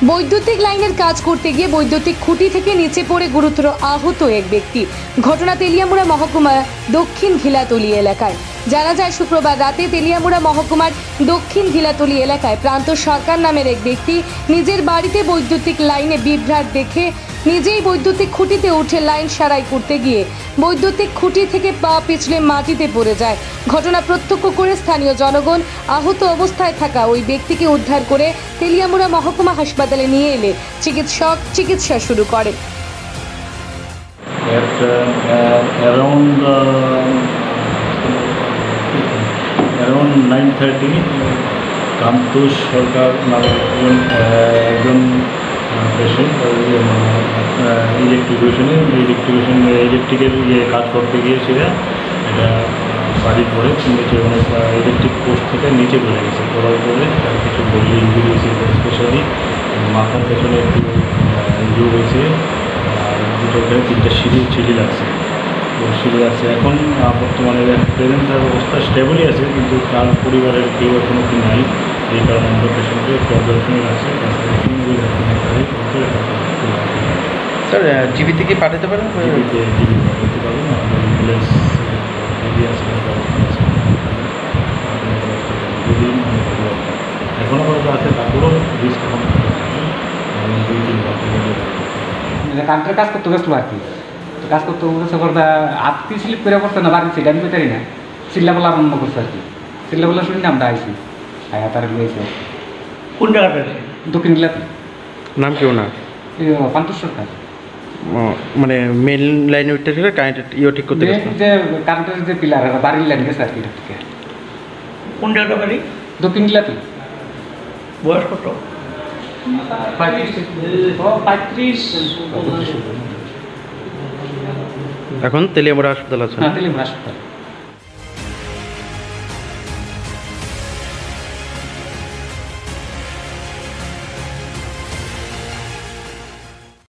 বৈদ্যুতিক লাইনের কাজ করতে গিয়ে বৈদ্যুতিক খুঁটি থেকে নিচে পড়ে গুরুতর আহত এক ব্যক্তি। ঘটনা তেলিয়ামুড়া মহকুমার দক্ষিণ ঘিলাতলি এলাকায়। জানা যায় শুক্রবার রাতে তেলিয়ামুড়া মহকুমার দক্ষিণ ঘিলাতলি এলাকায় প্রান্ত সরকার নামের এক ব্যক্তি নিজের বাড়িতে বৈদ্যুতিক লাইনে বিভ্রাট দেখে নিজেই বৈদ্যুতিক খুঁটিতে উঠে লাইন সারাই করতে গিয়ে বৈদ্যুতিক খুঁটি থেকে পা পিছলে মাটিতে পড়ে যায়। ঘটনা প্রত্যক্ষ করে স্থানীয় জনগণ আহত অবস্থায় থাকা ওই ব্যক্তিকে উদ্ধার করে তেলিয়ামুড়া মহকুমা হাসপাতালে নিয়ে এলে চিকিৎসা শুরু করে। around 9:30 কান্তোষ সরকার নামের একজন পেশেন্ট ইলেকট্রিকের কাজ করতে গিয়েছিল। এটা বাড়ির পরে নিচে অনেক ইলেকট্রিক পোস্ট থেকে নিচে পড়ে গেছে। পড়ার পরে তার কিছু বডি ইঞ্জুরি হয়েছে, স্পেশালি মাথার পেছনে একটু ইঞ্জুরি হয়েছে। আর দুটো তিনটা সিঁড়ি লাগছে। এখন বর্তমানে প্রেজেন্ট অবস্থা স্টেবলই আছে, কিন্তু তার পরিবারের কেউ এখনও কি নাই। এই কারণে আমরা পেশেন্টকে অবজারভেশনে রাখছি। স্যার জিবি থেকে পাঠাতে পারেন? জিবিতে পাঠাতে পারবেন। আমাদের অ্যাম্বুলেন্স রেডি আছে, এখনও পর্যন্ত আছে, তারপরেও রিস্ক এখন 2-3 বার কান্ট্রের কাজ করতে গেছিল আর কি। কাজ করতে গেছে করতে হাত কি স্লিপ করে পড়ছে না, বাড়ি সেটা আমি পেতারি না। চিল্লাপালা আরম্ভ করছে আর কি। চিল্লাপালা শুনি আমরা আইসি আয়া তার গিয়েছে। কোন জায়গাটা? দক্ষিণ জেলাতে। নাম কেউ না? কান্তোষ সরকার। মানে মেন লাইনে উঠতে গেলে কারেন্ট ঠিক করতে গেছে। যে কারেন্টের যে পিলার বাড়ির লাইন গেছে আর কি। কোন জায়গাটা বাড়ি? দক্ষিণ জেলাতে। বয়স কত? 35। এখন তেলিয়ামুড়া হাসপাতাল আছে। হ্যাঁ, তেলিয়ামুড়া হাসপাতাল।